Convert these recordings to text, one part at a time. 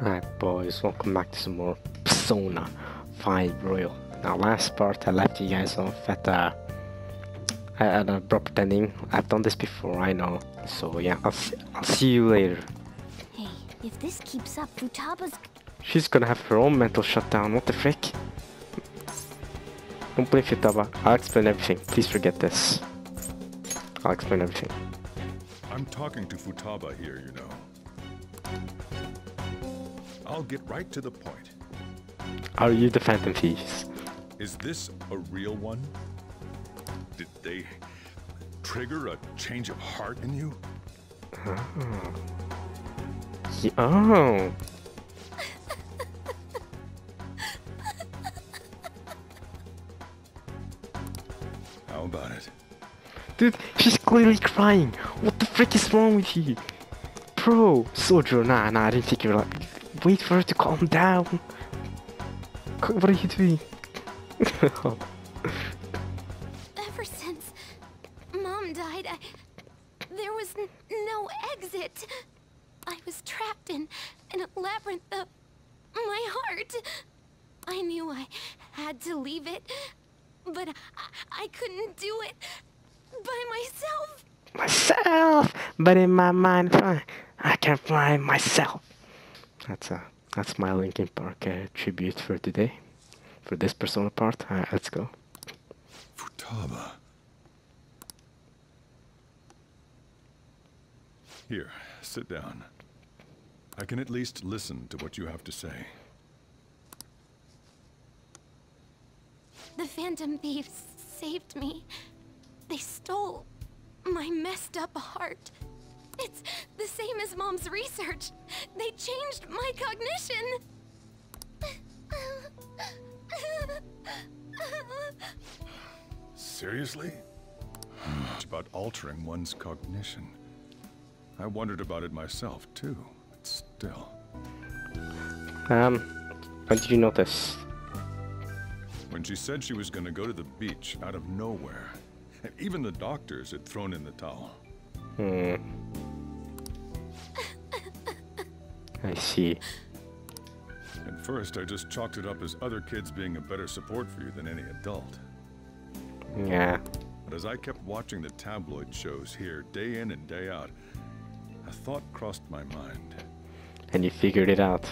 Alright boys, welcome back to some more Persona 5 Royal. Now last part I left you guys off at an abrupt ending. I've done this before, I know. So yeah, I'll see you later. Hey, if this keeps up, Futaba's... She's gonna have her own mental shutdown, what the frick? Don't blame Futaba, I'll explain everything, please forget this. I'll explain everything. I'm talking to Futaba here, you know. I'll get right to the point. Are you the Phantom Thieves? Is this a real one? Did they trigger a change of heart in you? Oh. Oh. How about it? Dude, she's clearly crying. What the frick is wrong with you? Bro, Soldier, nah, I didn't think you were like... Wait for her to calm down. What are you doing? Ever since Mom died, there was no exit. I was trapped in a labyrinth of my heart. I knew I had to leave it, but I couldn't do it by myself. Myself, but in my mind, I can fly myself. That's my Linkin Park tribute for today, for this Persona part. Let's go. Futaba. Here, sit down. I can at least listen to what you have to say. The Phantom Thieves saved me. They stole my messed up heart. It's the same as Mom's research. They changed my cognition. Seriously? It's about altering one's cognition. I wondered about it myself, too. But still. When did you notice? When she said she was going to go to the beach out of nowhere. And even the doctors had thrown in the towel. I see. At first, I just chalked it up as other kids being a better support for you than any adult. Yeah. But as I kept watching the tabloid shows here, day in and day out, a thought crossed my mind. And you figured it out.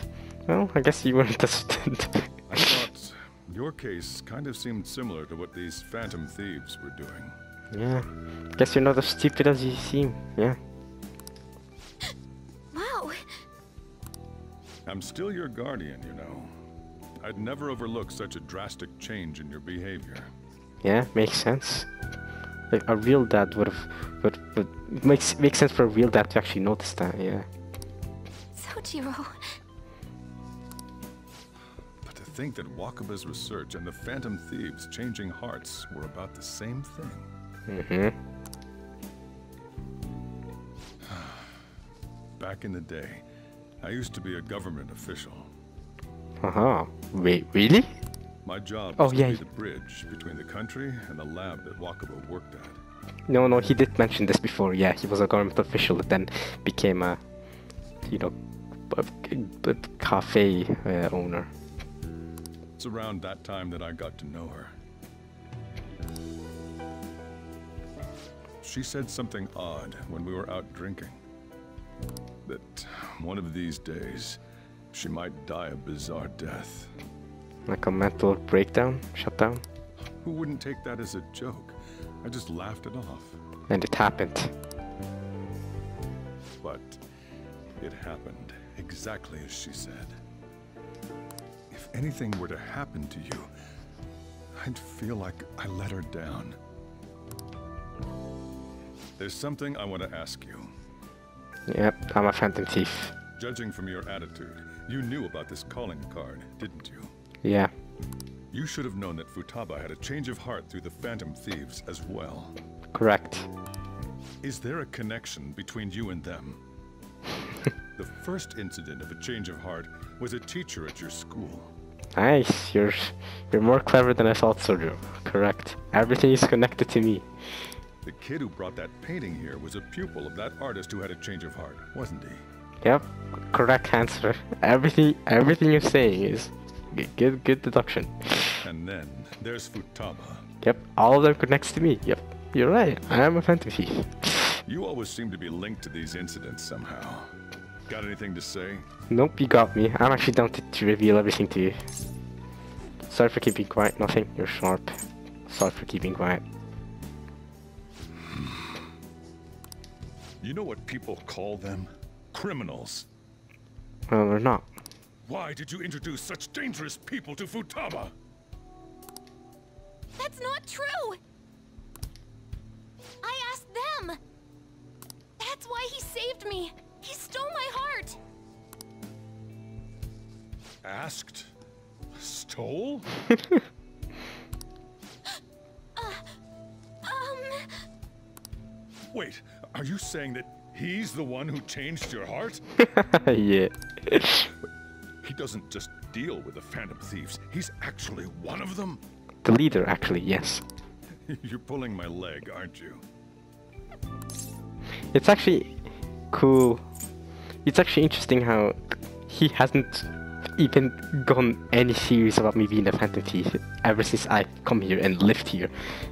Well, I guess you weren't a student. I thought your case kind of seemed similar to what these Phantom Thieves were doing. Yeah. Guess you're not as stupid as you seem. Yeah. Wow. I'm still your guardian, you know. I'd never overlook such a drastic change in your behavior. Yeah, makes sense. Like a real dad would have, but it makes sense for a real dad to actually notice that. Yeah. Sojiro. But to think that Wakaba's research and the Phantom Thieves changing hearts were about the same thing. Back in the day, I used to be a government official. Wait, really? My job was to yeah. be the bridge between the country and the lab that Wakaba worked at. No, he did mention this before. Yeah, he was a government official that then became a, you know, a cafe owner. It's around that time that I got to know her. She said something odd when we were out drinking. That one of these days, she might die a bizarre death. Like a mental breakdown, shutdown. Who wouldn't take that as a joke? I just laughed it off. And it happened. But it happened exactly as she said. If anything were to happen to you, I'd feel like I let her down. There's something I want to ask you. Yep, I'm a Phantom Thief. Judging from your attitude, you knew about this calling card, didn't you? Yeah. You should have known that Futaba had a change of heart through the Phantom Thieves as well. Correct. Is there a connection between you and them? The first incident of a change of heart was a teacher at your school. Nice, you're more clever than I thought, Sojo. Correct. Everything is connected to me. The kid who brought that painting here was a pupil of that artist who had a change of heart, wasn't he? Yep, correct answer. Everything you're saying is good deduction. And then there's Futaba. Yep, all of them connects to me. Yep, you're right. I am a phantom thief. You always seem to be linked to these incidents somehow. Got anything to say? Nope, you got me. I'm actually down to reveal everything to you. Sorry for keeping quiet. Nothing. You're sharp. Sorry for keeping quiet. You know what people call them? Criminals. Well, they're not. Why did you introduce such dangerous people to Futaba? That's not true! I asked them! That's why he saved me! He stole my heart! Asked? Stole? Wait, are you saying that he's the one who changed your heart? Yeah. He doesn't just deal with the Phantom Thieves, he's actually one of them? The leader, actually, yes. You're pulling my leg, aren't you? It's actually cool. It's actually interesting how he hasn't even gone any serious about me being a Phantom Thief ever since I come here and lived here.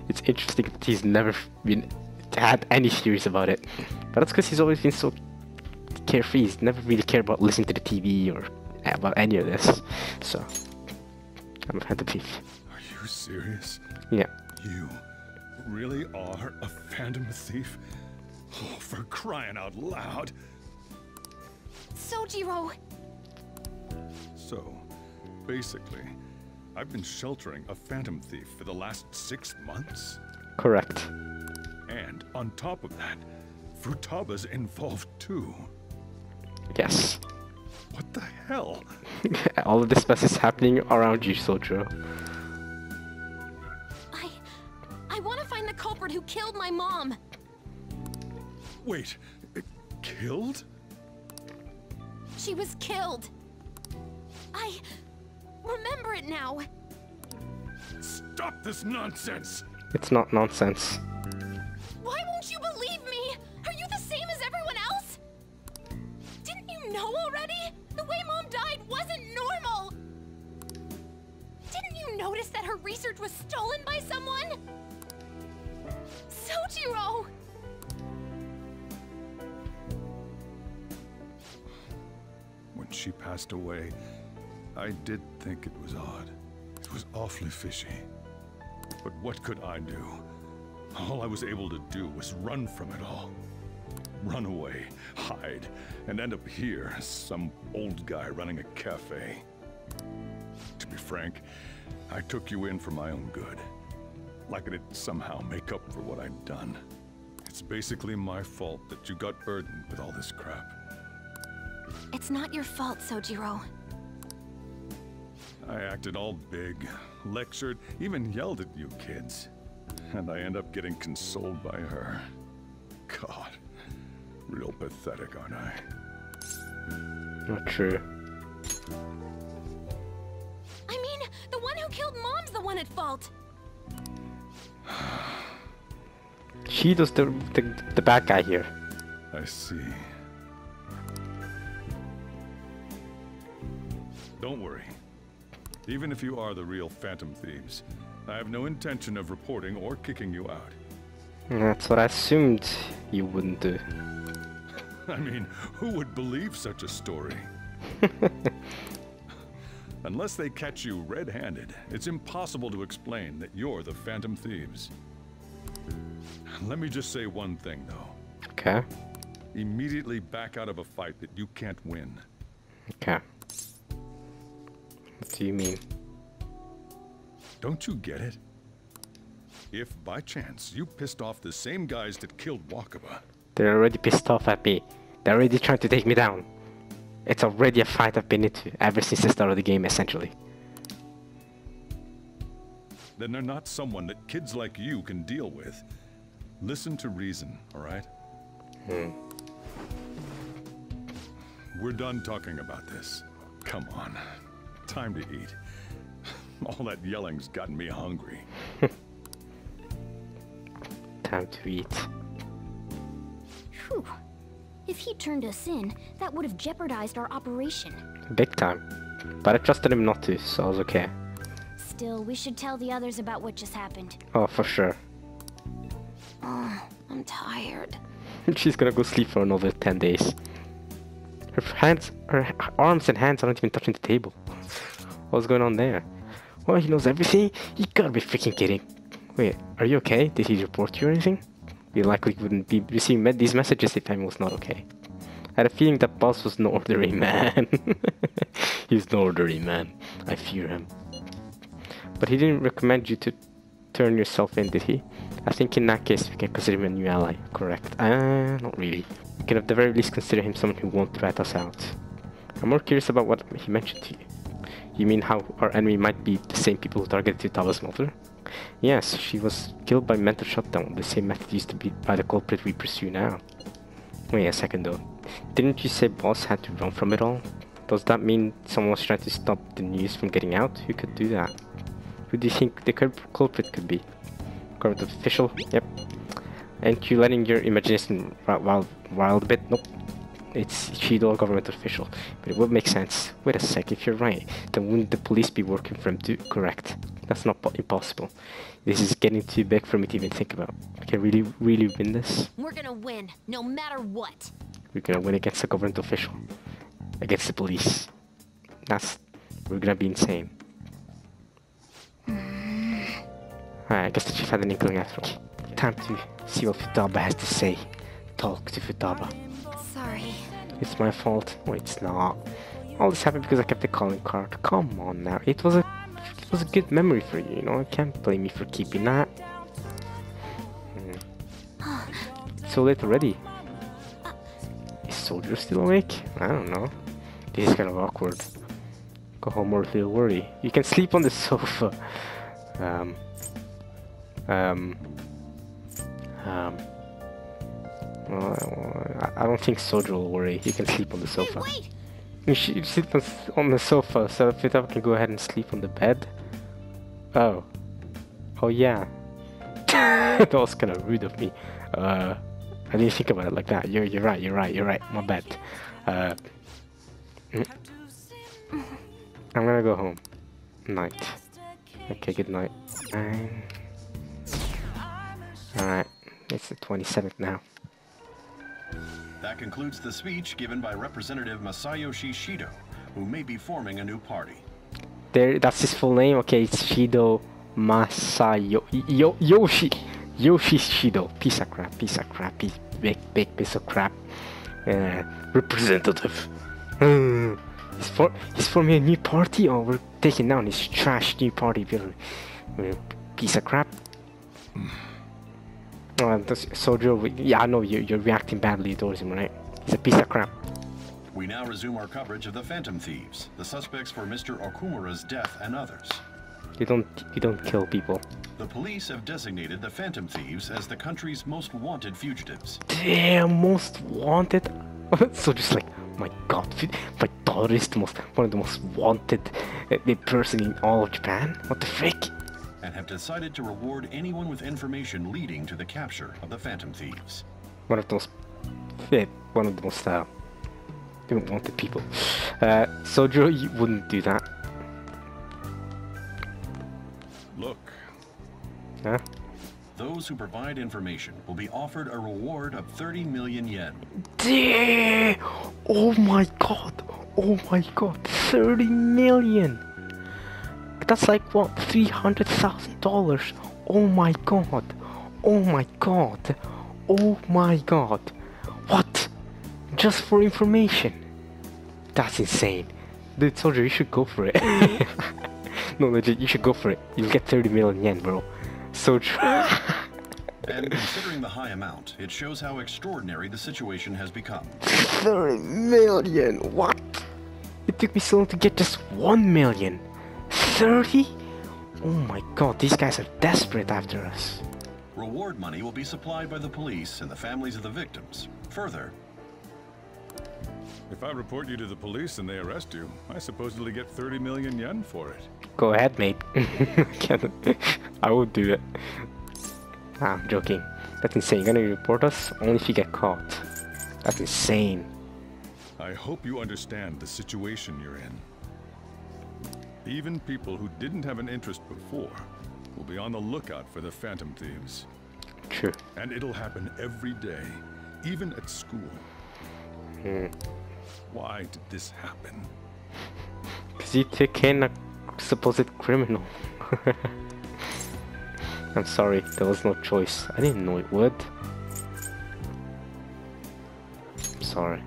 It's interesting that he's never been had any serious about it. But that's because he's always been so carefree. He's never really cared about listening to the TV or about any of this. So, I'm a Phantom Thief. Are you serious? Yeah. You really are a Phantom Thief? Oh, for crying out loud! Sojiro! So, basically, I've been sheltering a Phantom Thief for the last 6 months? Correct. And on top of that, Futaba's involved too. Yes. What the hell? All of this mess is happening around you, Sojiro. I want to find the culprit who killed my mom. Wait, killed? She was killed. I remember it now. Stop this nonsense! It's not nonsense. Why won't you believe me? Are you the same as everyone else? Didn't you know already? The way Mom died wasn't normal. Didn't you notice that her research was stolen by someone? Sojiro! When she passed away, I did think it was odd. It was awfully fishy. But what could I do? All I was able to do was run from it all. Run away, hide, and end up here as some old guy running a cafe. To be frank, I took you in for my own good. Like it'd somehow make up for what I'd done. It's basically my fault that you got burdened with all this crap. It's not your fault, Sojiro. I acted all big, lectured, even yelled at you kids. And I end up getting consoled by her. God, real pathetic, aren't I? Not true. I mean, the one who killed Mom's the one at fault. Shido's the bad guy here. I see. Don't worry. Even if you are the real Phantom Thieves, I have no intention of reporting or kicking you out. That's what I assumed you wouldn't do. I mean, who would believe such a story? Unless they catch you red-handed, it's impossible to explain that you're the Phantom Thieves. Let me just say one thing, though. Okay. Immediately back out of a fight that you can't win. Okay. What do you mean? Don't you get it? If, by chance, you pissed off the same guys that killed Wakaba... They're already pissed off at me. They're already trying to take me down. It's already a fight I've been into ever since the start of the game, essentially. Then they're not someone that kids like you can deal with. Listen to reason, alright? We're done talking about this. Come on. Time to eat. All that yelling's gotten me hungry. Time to eat. Whew. If he turned us in, that would have jeopardized our operation. Big time. But I trusted him not to, so I was okay. Still, we should tell the others about what just happened. Oh, for sure. Oh, I'm tired. She's gonna go sleep for another 10 days. Her arms and hands aren't even touching the table. What's going on there? Well, he knows everything? You gotta be freaking kidding. Wait, are you okay? Did he report you or anything? We likely wouldn't be receiving these messages if Amy was not okay. I had a feeling that boss was no ordinary man. He's no ordinary man. I fear him. But he didn't recommend you to turn yourself in, did he? I think in that case we can consider him a new ally, correct? Not really. We can at the very least consider him someone who won't rat us out. I'm more curious about what he mentioned to you. You mean how our enemy might be the same people who targeted Tutaba's mother? Yes, she was killed by mental shutdown, the same method used to be by the culprit we pursue now. Wait a second though. Didn't you say boss had to run from it all? Does that mean someone was trying to stop the news from getting out? Who could do that? Who do you think the culprit could be? Government official? Yep. Ain't you letting your imagination wild a bit? Nope. It's Shido, a government official. But it would make sense. Wait a sec, if you're right, then wouldn't the police be working for him too? Correct. That's not impossible. This is getting too big for me to even think about. I can really win this. We're gonna win, no matter what. We're gonna win against a government official. Against the police. We're gonna be insane. Alright, I guess the chief had an inkling after all. Time to see what Futaba has to say. Talk to Futaba. Sorry. It's my fault. Oh, it's not. All this happened because I kept the calling card. Come on now. It was a good memory for you, you know. You can't blame me for keeping that. It's so late already. Is Soldier still awake? I don't know. This is kind of awkward. Go home or feel worry. You can sleep on the sofa. I don't think Soldier will worry. He can sleep on the sofa. Hey, wait! You should sleep on the sofa, so Futaba can go ahead and sleep on the bed. Oh. Oh yeah. That was kind of rude of me. I didn't think about it like that. You're right. My bad. I'm gonna go home. Night. Okay, good night. Alright, it's the 27th now. That concludes the speech given by Representative Masayoshi Shido, who may be forming a new party. That's his full name? Okay, it's Shido Yoshi Shido. Piece of crap, big piece of crap. Representative. He's forming a new party? Oh, we're taking down his trash new party. Piece of crap. Soldier, yeah, I know you're reacting badly towards him, right? He's a piece of crap. We now resume our coverage of the Phantom Thieves, the suspects for Mr. Okumura's death and others. You don't kill people. The police have designated the Phantom Thieves as the country's most wanted fugitives. Damn, most wanted? So just like, my god, my daughter is one of the most wanted person in all of Japan? What the frick? And have decided to reward anyone with information leading to the capture of the Phantom Thieves. One of the most wanted people. Soldier, you wouldn't do that. Look. Huh? Those who provide information will be offered a reward of 30 million yen. Damn! Oh my god! 30 million! That's like what? $300,000! Oh my god! What? Just for information? That's insane. Dude, Soldier, you should go for it. No, legit, you should go for it. You'll get 30 million yen, bro. Soldier. And considering the high amount, it shows how extraordinary the situation has become. 30 million? What? It took me so long to get just 1 million. 30? Oh my god, these guys are desperate after us. Reward money will be supplied by the police and the families of the victims. Further, If I report you to the police and they arrest you, I supposedly get 30 million yen for it. Go ahead, mate. I would do it. I'm joking. That's insane. You're gonna report us only if you get caught. That's insane. I hope you understand the situation you're in. Even people who didn't have an interest before will be on the lookout for the Phantom Thieves. True. And it'll happen every day, even at school. Why did this happen? Because you took in a supposed criminal. I'm sorry, there was no choice. I didn't know it would. I'm sorry.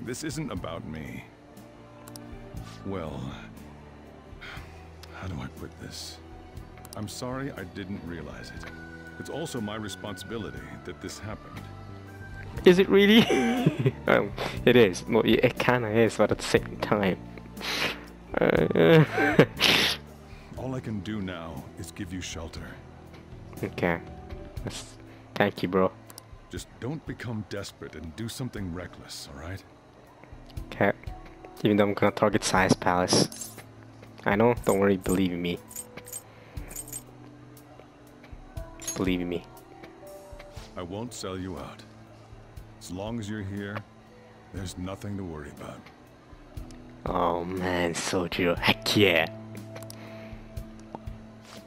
This isn't about me. Well, how do I put this? I'm sorry I didn't realize it. It's also my responsibility that this happened. Is it really? It is. Well, it kinda is, but at the same time. All I can do now is give you shelter. Okay. Thank you, bro. Just don't become desperate and do something reckless, alright? Okay. Even though I'm gonna target Size Palace. I know, don't worry, believe in me. Believe in me. I won't sell you out. As long as you're here, there's nothing to worry about. Oh man, Soju, heck yeah.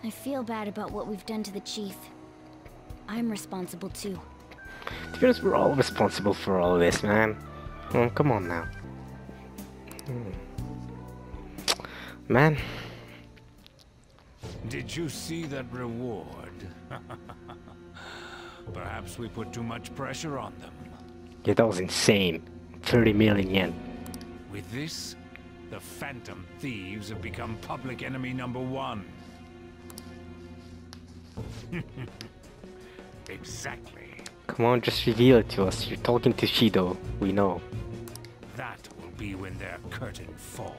I feel bad about what we've done to the chief. I'm responsible too. To be honest, we're all responsible for all this, man. Oh, come on now. Man. Did you see that reward? Perhaps we put too much pressure on them. Yeah, that was insane. 30 million yen. With this, the Phantom Thieves have become public enemy #1. Exactly. Come on, just reveal it to us. You're talking to Shido. We know. That will be when their curtain falls.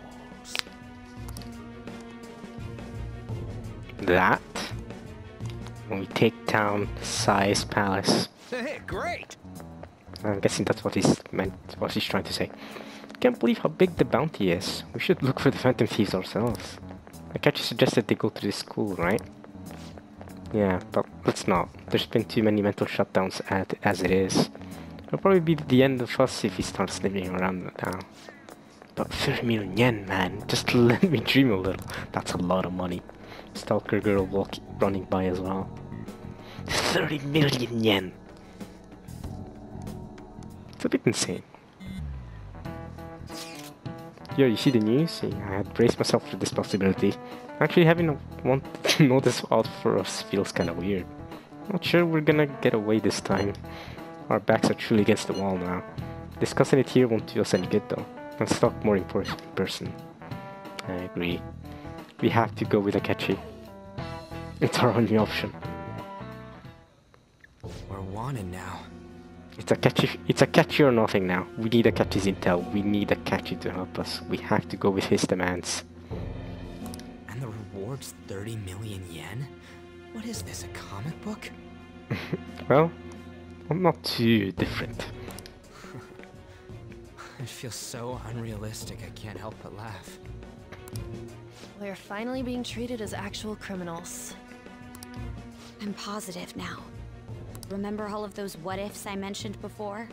That? When we take down Size Palace. Hey, great! I'm guessing that's what he's trying to say. Can't believe how big the bounty is. We should look for the Phantom Thieves ourselves. Like I just suggested they go to this school, right? Yeah, but let's not. There's been too many mental shutdowns as it is. It'll probably be the end of us if he starts living around now. But 30 million yen, man. Just let me dream a little. That's a lot of money. Stalker girl running by as well. 30 million yen. It's a bit insane. Yo, you see the news? I had braced myself for this possibility. Actually, having one know this out for us feels kinda weird. Not sure we're gonna get away this time. Our backs are truly against the wall now. Discussing it here won't do us any good though. Let's talk more in person. I agree. We have to go with Akechi. It's our only option. We're wanted now. It's Akechi or nothing now. We need Akechi's intel. We need Akechi to help us. We have to go with his demands. And the reward's 30 million yen? What is this, a comic book? Well, I'm not too different. It feels so unrealistic, I can't help but laugh. We're finally being treated as actual criminals. I'm positive now. Remember all of those what-ifs I mentioned before?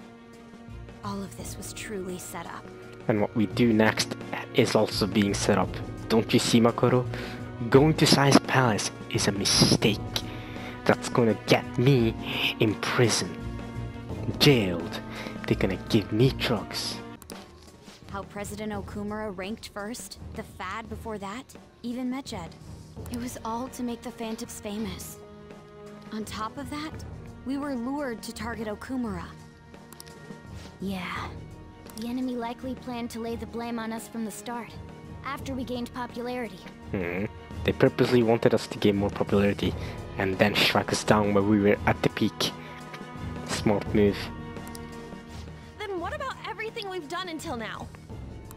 All of this was truly set up. And what we do next is also being set up. Don't you see, Makoto? Going to Size Palace is a mistake. That's gonna get me in prison. Jailed. They're gonna give me drugs. How President Okumura ranked first, the Fad before that, even Medjed. It was all to make the Phantoms famous. On top of that, we were lured to target Okumura. Yeah, the enemy likely planned to lay the blame on us from the start, after we gained popularity. They purposely wanted us to gain more popularity, and then strike us down when we were at the peak. Smart move. Then what about everything we've done until now?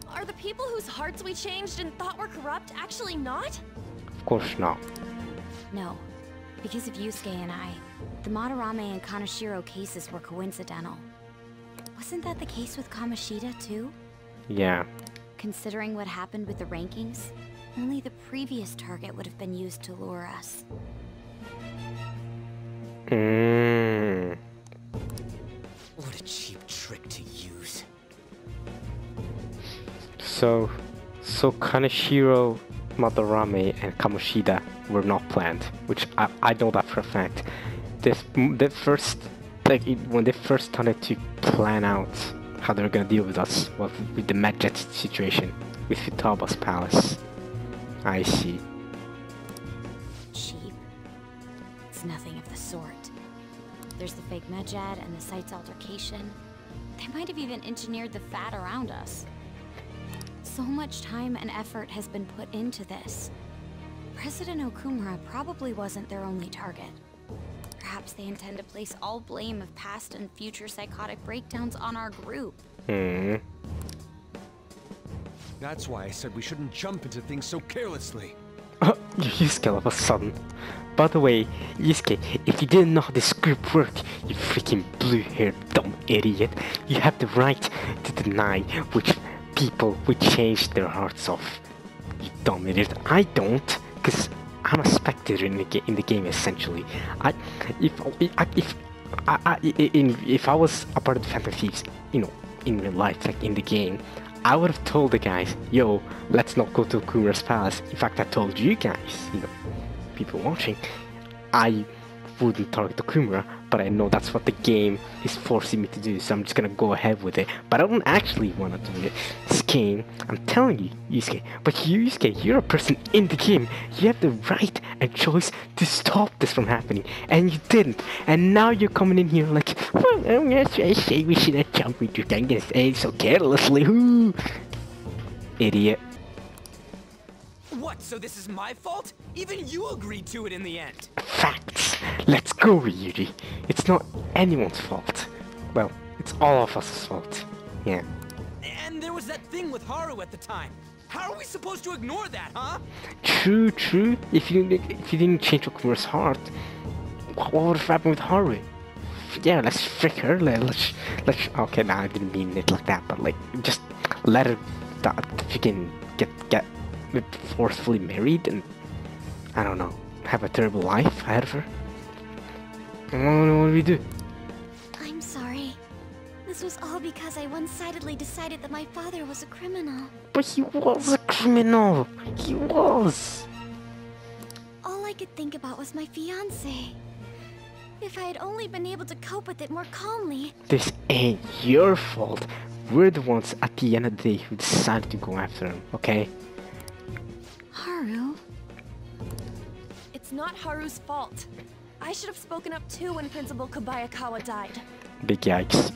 Are the people whose hearts we changed and thought were corrupt actually not? Of course not. No, because of Yusuke and I, the Madarame and Kaneshiro cases were coincidental. Wasn't that the case with Kamoshida too? Yeah. Considering what happened with the rankings, only the previous target would have been used to lure us. What a cheap trick So Kaneshiro, Madarame, and Kamoshida were not planned, which I know that for a fact. When they first started to plan out how they were gonna deal with us, with the Medjet situation, with Futaba's palace. I see. Cheap. It's nothing of the sort. There's the fake Medjed and the site's altercation. They might have even engineered the fat around us. So much time and effort has been put into this. President Okumura probably wasn't their only target. Perhaps they intend to place all blame of past and future psychotic breakdowns on our group. That's why I said we shouldn't jump into things so carelessly. Yusuke all of a sudden. By the way, Yusuke, if you didn't know how this group worked, you freaking blue-haired dumb idiot, you have the right to deny which people we changed their hearts off. You dumb idiot. I don't, because I'm a spectator in the game essentially. If I was a part of the Phantom Thieves, you know, in real life, like in the game, I would have told the guys, yo, let's not go to Okumura's palace. In fact, I told you guys, you know, people watching, I wouldn't target Okumura, but I know that's what the game is forcing me to do, so I'm just gonna go ahead with it. But I don't actually want to do it. This game, I'm telling you, Yusuke, but you, Yusuke, you're a person in the game. You have the right and choice to stop this from happening, and you didn't. And now you're coming in here like, well, I'm gonna say we should have jumped with you. I'm gonna say so carelessly. Whoo, idiot. What, so this is my fault? Even you agreed to it in the end. Facts. Let's go, Ryuji. It's not anyone's fault. Well, it's all of us' fault. Yeah. And there was that thing with Haru at the time. How are we supposed to ignore that, huh? True. If you didn't change Okumura's heart, what would have happened with Haru? Yeah, let's frick her. Let's. Okay, nah, I didn't mean it like that, but like, just let her. Freaking get forcefully married and I don't know, have a terrible life ahead of her. What do we do? I'm sorry. This was all because I one-sidedly decided that my father was a criminal. But he was a criminal. He was. All I could think about was my fiancé. If I had only been able to cope with it more calmly. This ain't your fault. We're the ones at the end of the day who decided to go after him, okay? Haru? It's not Haru's fault. I should have spoken up too when Principal Kobayakawa died. Big yikes.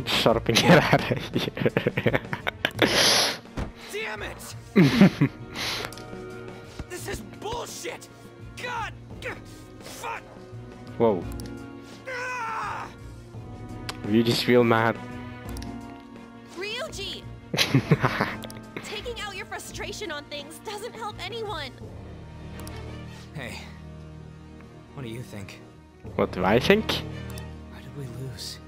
Shut up and get out of here. Damn it! This is bullshit! God! Fuck! Whoa. Ah! You're just real mad. Ryuji! Taking out your frustration on things doesn't help anyone. Hey, what do you think? What do I think? Why did we lose?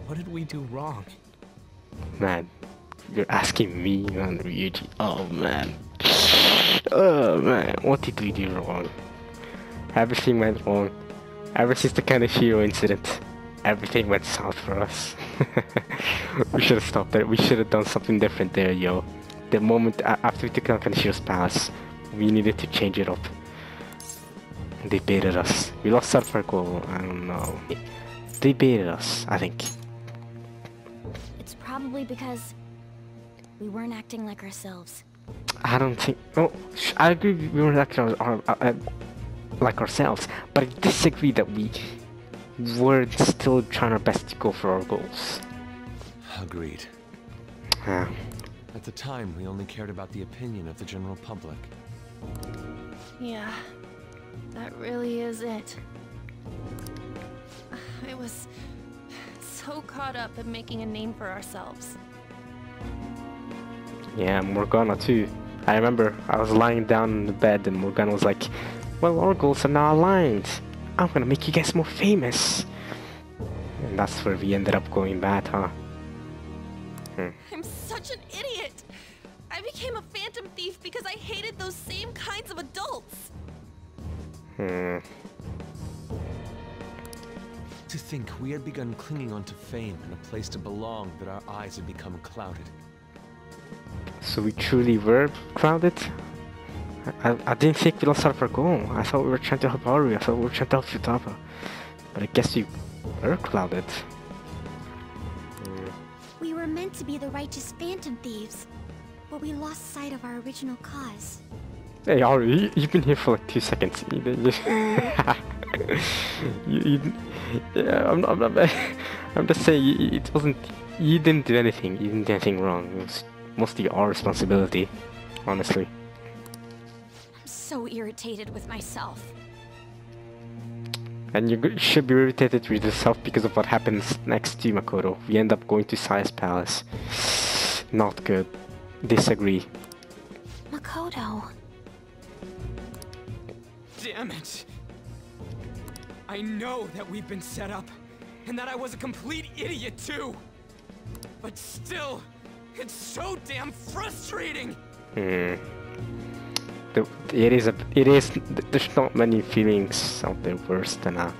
What did we do wrong? Man, you're asking me, man, Ryuji. Oh man. Oh man, what did we do wrong? Everything went wrong. Ever since the Kaneshiro incident, everything went south for us. We should have stopped there. We should have done something different there, yo. The moment after we took out Kaneshiro's palace, we needed to change it up. They baited us. We lost sight of our goal. I don't know. They baited us, I think. It's probably because we weren't acting like ourselves. I don't think. Oh, I agree. We weren't acting like ourselves, but I disagree that we were still trying our best to go for our goals. Agreed. Yeah. At the time, we only cared about the opinion of the general public. Yeah, that really is it. I was so caught up in making a name for ourselves. Yeah, Morgana too. I remember I was lying down in the bed and Morgana was like, well, our goals are now aligned. I'm gonna make you guys more famous. And that's where we ended up going bad, huh? I'm such an idiot! I became a phantom thief because I hated those same kinds of adults! to think we had begun clinging onto fame and a place to belong that our eyes had become clouded. So we truly were crowded? I didn't think we lost our goal. I thought we were trying to help Haru. I thought we were trying to help Futaba. But I guess we were clouded. We were meant to be the righteous phantom thieves, but we lost sight of our original cause. Hey Haru, you've been here for like 2 seconds. Yeah, I'm just saying, it wasn't. You didn't do anything. You didn't do anything wrong. It was mostly our responsibility, honestly. I'm so irritated with myself. And you should be irritated with yourself because of what happens next to Makoto. We end up going to Sai's palace. Not good. Disagree. Makoto. Damn it! I know that we've been set up, and that I was a complete idiot too! But still, it's so damn frustrating! There's not many feelings out there worse than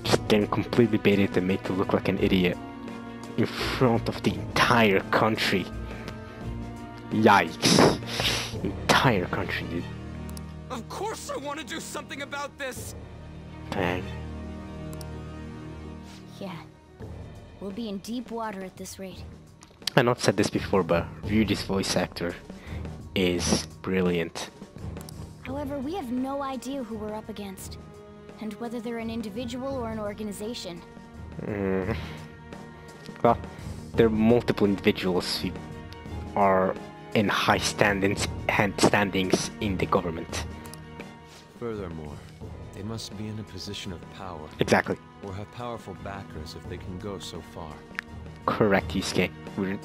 just getting completely baited and made to look like an idiot in front of the entire country. Yikes. Entire country, dude. Of course I want to do something about this! Dang. Yeah. We'll be in deep water at this rate. I've not said this before, but Ryuji's voice actor is brilliant. However, we have no idea who we're up against, and whether they're an individual or an organization. Well, there are multiple individuals who are in high standings in the government. Furthermore, they must be in a position of power. Exactly. Or have powerful backers if they can go so far. Correct, Yusuke.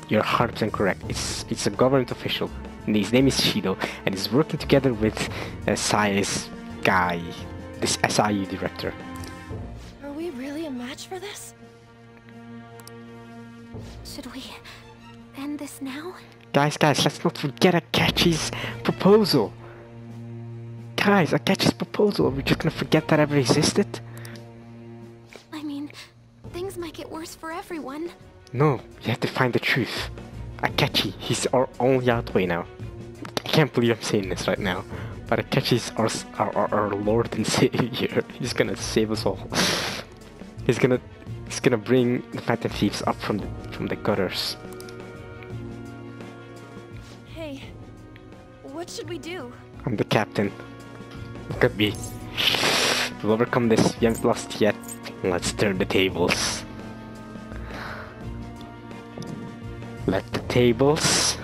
You're 100% correct. It's a government official. And his name is Shido, and he's working together with Sai's guy, this SIU director. Are we really a match for this? Should we end this now? Guys, let's not forget Akechi's proposal. Guys, Akechi's proposal. Are we just gonna forget that ever existed? I mean, things might get worse for everyone. No, you have to find the truth. Akechi, he's our only outway now. I can't believe I'm saying this right now, but Akechi's our Lord and Savior. He's gonna save us all. He's gonna bring the Phantom Thieves up from the gutters. Hey, what should we do? I'm the captain. Look at me. We'll overcome this. We haven't lost yet. Let's turn the tables. Let the tables.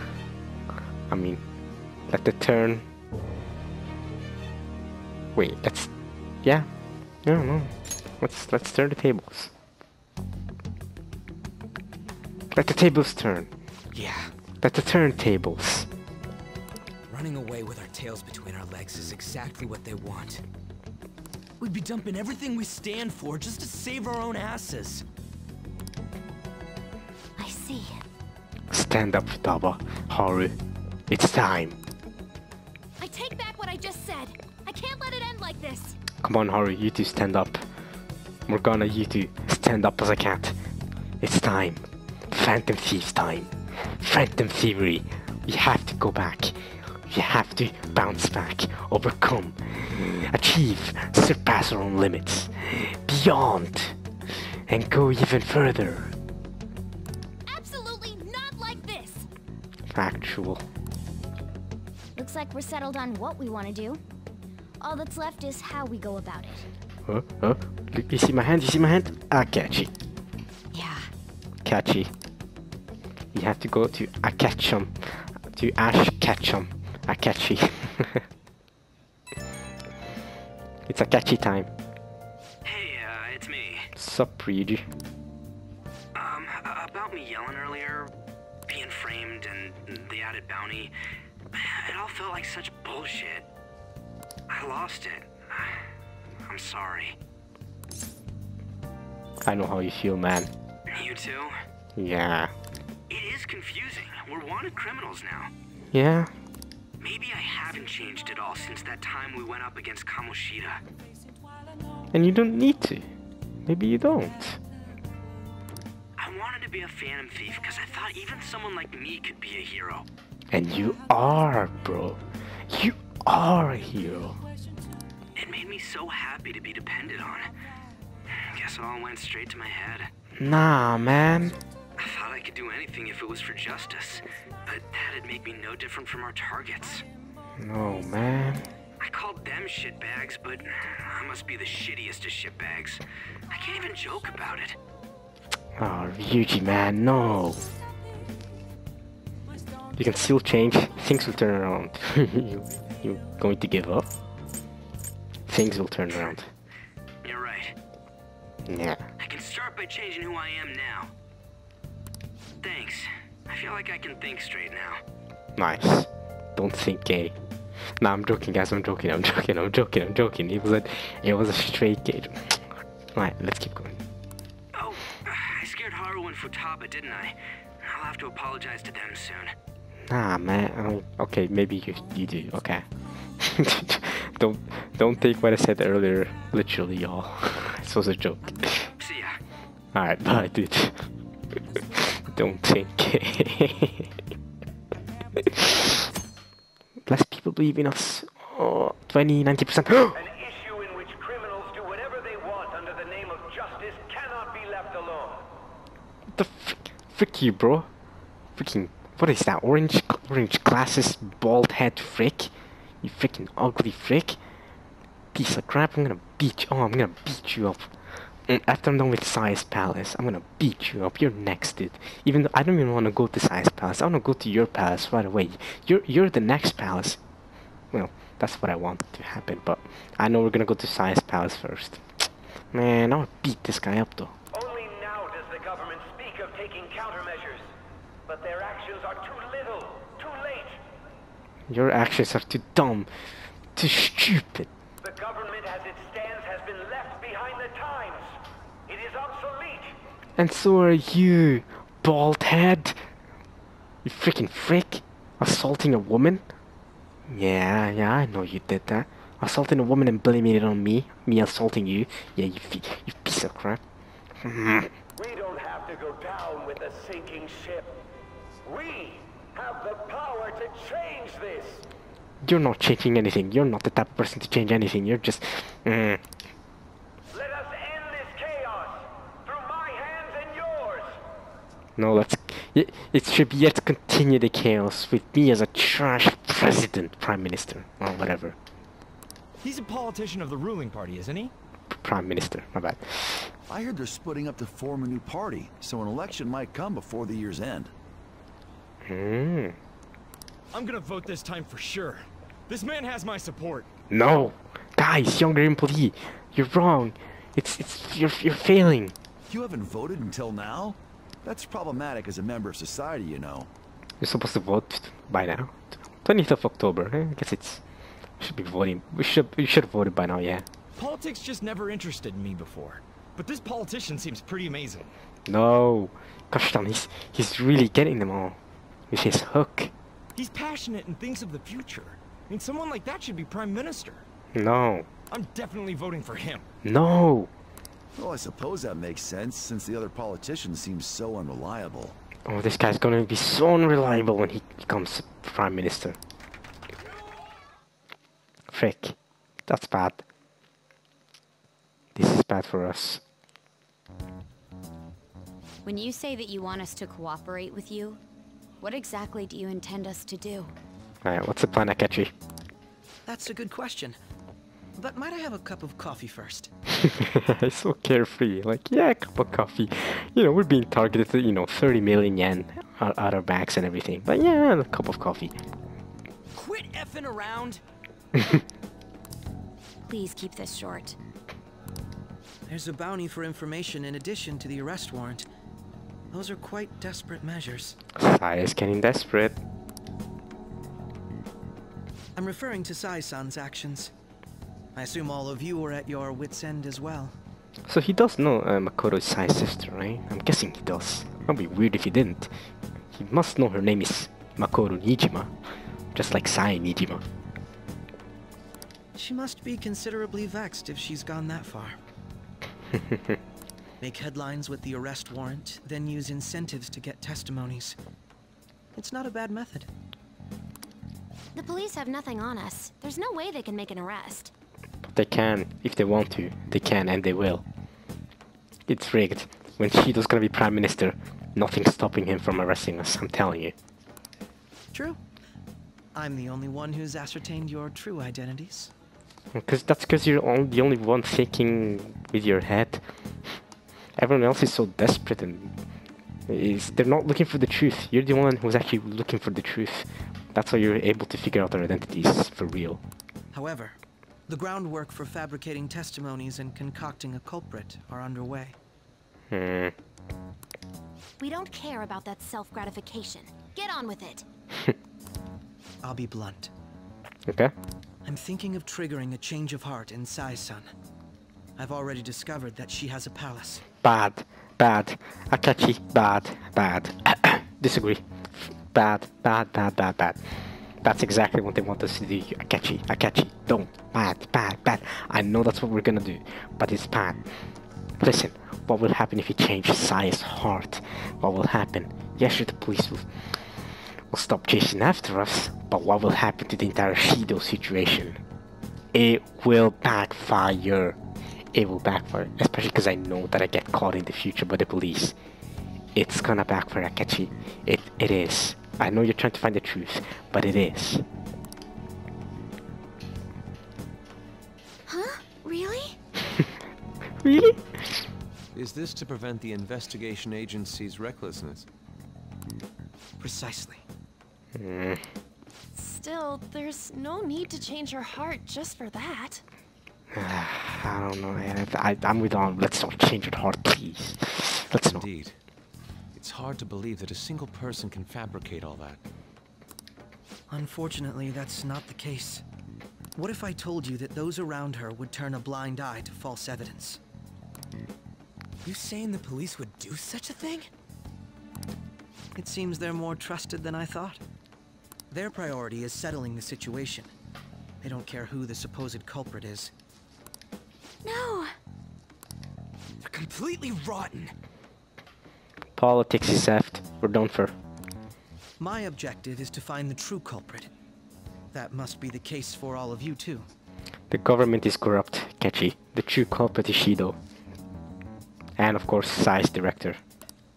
Let the turn. Wait, let's. Yeah. No. Let's turn the tables. Let the tables turn. Yeah. Let the turntables. Running away with our tails between our legs is exactly what they want. We'd be dumping everything we stand for just to save our own asses. I see. Stand up, Futaba. Haru. It's time. I take back what I just said. I can't let it end like this. Come on, Haru, you two stand up. Morgana, you two stand up as a cat. It's time. Phantom Thieves time. Phantom Thievery. We have to go back. We have to bounce back. Overcome. Achieve. Surpass our own limits. Beyond. And go even further. Absolutely not like this. Factual. Looks like we're settled on what we want to do. All that's left is how we go about it. Huh? Look, you see my hand? You see my hand? Akechi. Yeah. Catchy. You have to go to Akechum. To Ash Ketchum. Akechi. It's Akechi time. Hey, it's me. Sup, Ryuji? About me yelling earlier, being framed, and the added bounty, it all felt like such bullshit. I lost it. I'm sorry. I know how you feel, man. You too? Yeah. It is confusing. We're wanted criminals now. Yeah? Maybe I haven't changed at all since that time we went up against Kamoshida. And you don't need to. Maybe you don't. I wanted to be a phantom thief because I thought even someone like me could be a hero. And you are, bro. You are a hero. It made me so happy to be depended on. Guess it all went straight to my head. Nah, man. I thought I could do anything if it was for justice, but that'd make me no different from our targets. No, man. I called them shitbags, but I must be the shittiest of shitbags. I can't even joke about it. Oh, Ryuji, man, no. You can still change. Things will turn around. You're going to give up? Things will turn around. You're right. Yeah. I can start by changing who I am now. Thanks. I feel like I can think straight now. Nice. Don't think gay. Nah, I'm joking, guys. I'm joking. It was a straight gay. Alright, let's keep going. Oh, I scared Haru and Futaba, didn't I? I'll have to apologize to them soon. Nah, man. Okay, maybe you do. Okay. don't take what I said earlier literally, y'all. It was a joke. See ya. Alright, bye, dude. Don't think. Less people believe in us. Oh, 90%. An issue in which criminals do whatever they want under the name of justice cannot be left alone. What the frick you, bro? Freaking, what is that? Orange glasses, bald head frick? You freaking ugly frick? Piece of crap, I'm gonna beat you up. And after I'm done with Sai's Palace, I'm gonna beat you up. You're next, dude. Even though I don't even want to go to Sai's Palace, I want to go to your palace right away. You're the next palace. Well, that's what I want to happen, but I know we're gonna go to Sai's Palace first. Man, I want to beat this guy up though. Only now does the government speak of taking countermeasures, but their actions are too little, too late. Your actions are too dumb, too stupid. The government as it stands has been left behind the times. It is obsolete. And so are you, bald head. You freaking frick. Assaulting a woman? Yeah, I know you did that. Assaulting a woman and blaming it on me. Me assaulting you. Yeah, you piece of crap. We don't have to go down with a sinking ship. We have the power to change this. You're not changing anything. You're not the type of person to change anything. You're just... Let us end this chaos through my hands and yours. No, it should be yet to continue the chaos with me as a trash president, prime minister, or whatever. He's a politician of the ruling party, isn't he? Prime minister, my bad. I heard they're splitting up to form a new party, so an election might come before the year's end. I'm gonna vote this time for sure. This man has my support. No, guys, younger employee, you're wrong. You're failing. You haven't voted until now? That's problematic as a member of society, you know. You're supposed to vote by now. 20th of October. I guess should be voting. We should have voted by now, yeah. Politics just never interested me before. But this politician seems pretty amazing. No, gosh darn, he's really getting them all with his hook. He's passionate and thinks of the future. I mean, someone like that should be prime minister. No. I'm definitely voting for him. No. Well, I suppose that makes sense, since the other politicians seem so unreliable. Oh, this guy's gonna be so unreliable when he becomes prime minister. Frick. That's bad. This is bad for us. When you say that you want us to cooperate with you, what exactly do you intend us to do? Alright, what's the plan, Akechi? That's a good question. But might I have a cup of coffee first? It's so carefree. Like, yeah, a cup of coffee. You know, we're being targeted to, 30 million yen out our backs and everything. But yeah, a cup of coffee. Quit effing around! Please keep this short. There's a bounty for information in addition to the arrest warrant. Those are quite desperate measures. Sai is getting desperate. I'm referring to Sai-san's actions. I assume all of you were at your wit's end as well. So he does know Makoto is Sai's sister, right? I'm guessing he does. That'd be weird if he didn't. He must know her name is Makoto Nijima. Just like Sai Nijima. She must be considerably vexed if she's gone that far. Make headlines with the arrest warrant, then use incentives to get testimonies. It's not a bad method. The police have nothing on us. There's no way they can make an arrest. But they can, if they want to. They can, and they will. It's rigged. When Shido's gonna be Prime Minister, nothing's stopping him from arresting us, I'm telling you. True. I'm the only one who's ascertained your true identities. Because you're the only one thinking with your head. Everyone else is so desperate and they're not looking for the truth. You're the one who's actually looking for the truth. That's why you're able to figure out their identities for real. However, the groundwork for fabricating testimonies and concocting a culprit are underway. We don't care about that self-gratification. Get on with it. I'll be blunt. Okay. I'm thinking of triggering a change of heart in Sai-san. I've already discovered that she has a palace. Bad. Akachi, bad. Disagree. Bad. That's exactly what they want us to do. Akachi, don't. Bad. I know that's what we're gonna do, but it's bad. Listen, what will happen if you change Sai's heart? What will happen? Yeah, sure, the police will stop chasing after us, but what will happen to the entire Shido situation? It will backfire. It will backfire, especially because I know that I get caught in the future by the police. It's gonna backfire, Akechi. It is. I know you're trying to find the truth, but it is. Huh? Really? Really? Is this to prevent the investigation agency's recklessness? Precisely. Still, there's no need to change her heart just for that. I don't know, man. I'm with on. Let's not change her heart, please. Let's not. Indeed. It's hard to believe that a single person can fabricate all that. Unfortunately, that's not the case. What if I told you that those around her would turn a blind eye to false evidence? You saying the police would do such a thing? It seems they're more trusted than I thought. Their priority is settling the situation. They don't care who the supposed culprit is. No! They're completely rotten! Politics is theft. We're done for. My objective is to find the true culprit. That must be the case for all of you too. The government is corrupt, Kechi. The true culprit is Shido. And of course, Sai's director.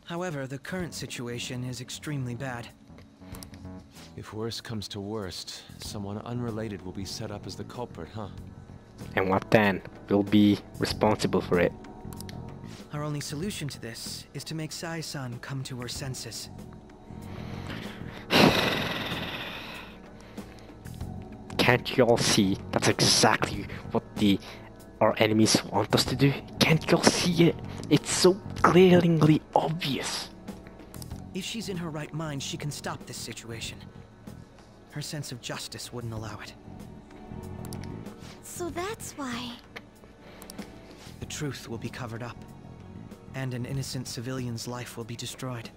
However, the current situation is extremely bad. If worst comes to worst, someone unrelated will be set up as the culprit, huh? And what then? We'll be responsible for it. Our only solution to this is to make Sai-san come to her senses. Can't you all see that's exactly what our enemies want us to do? Can't you all see it? It's so glaringly obvious. If she's in her right mind, she can stop this situation. Her sense of justice wouldn't allow it. So that's why... The truth will be covered up, and an innocent civilian's life will be destroyed.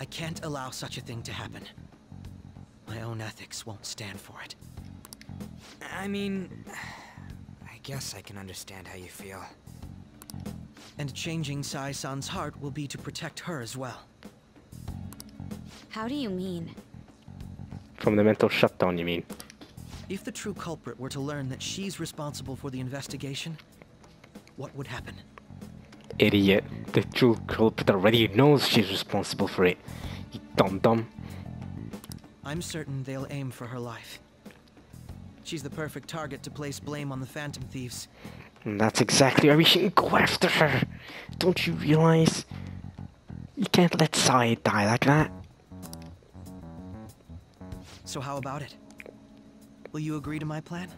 I can't allow such a thing to happen. My own ethics won't stand for it. I mean... I guess I can understand how you feel. And changing Sai-san's heart will be to protect her as well. How do you mean? From the mental shutdown, you mean? If the true culprit were to learn that she's responsible for the investigation, what would happen? Idiot. The true culprit already knows she's responsible for it. You dum-dum. I'm certain they'll aim for her life. She's the perfect target to place blame on the Phantom Thieves. And that's exactly why we shouldn't go after her. Don't you realize? You can't let Sai die like that. So how about it? Will you agree to my plan?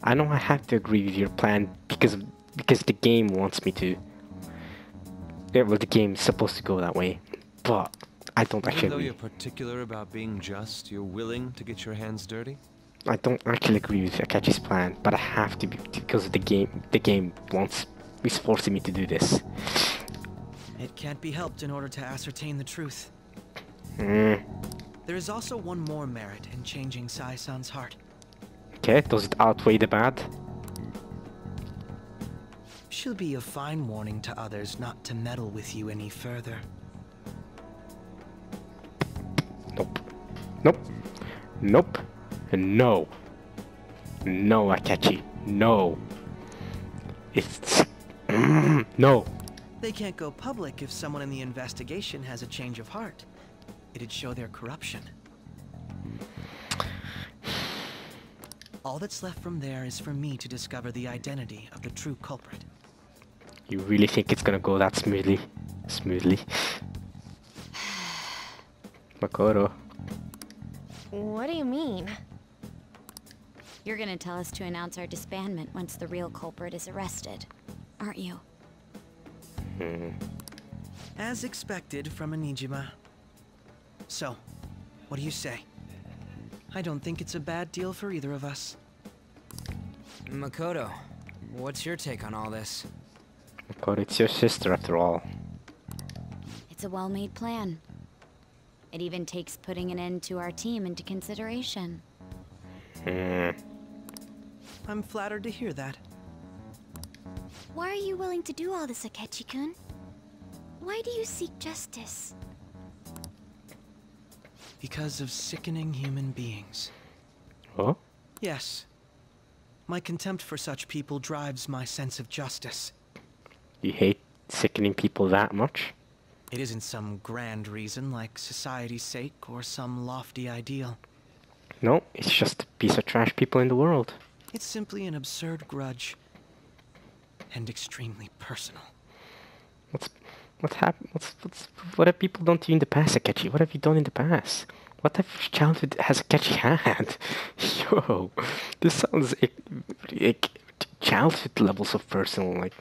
I know I have to agree with your plan because the game wants me to. Yeah, well, the game's supposed to go that way, but I don't actually Even though agree. you're particular about being just, you're willing to get your hands dirty? I don't actually agree with Akachi's plan, but I have to because the game is forcing me to do this. It can't be helped in order to ascertain the truth. Hmm. There is also one more merit in changing Sai-san's heart. Okay, does it outweigh the bad? She'll be a fine warning to others not to meddle with you any further. Nope. Nope. Nope. And no. No, Akechi. No. It's... no. They can't go public if someone in the investigation has a change of heart. It'd show their corruption. All that's left from there is for me to discover the identity of the true culprit. You really think it's gonna go that smoothly? Makoto. What do you mean? You're gonna tell us to announce our disbandment once the real culprit is arrested, aren't you? As expected from Onijima. So, what do you say? I don't think it's a bad deal for either of us. Makoto, what's your take on all this? Makoto, it's your sister after all. It's a well-made plan. It even takes putting an end to our team into consideration. I'm flattered to hear that. Why are you willing to do all this, Akechi-kun? Why do you seek justice? Because of sickening human beings. Oh? Yes. My contempt for such people drives my sense of justice. You hate sickening people that much? It isn't some grand reason like society's sake or some lofty ideal. No, it's just a piece of trash people in the world. It's simply an absurd grudge. And extremely personal. What's happened? What have people done to you in the past, Akechi? What have you done in the past? What type of childhood has Akechi had? Yo, this sounds like childhood levels of personal. Like,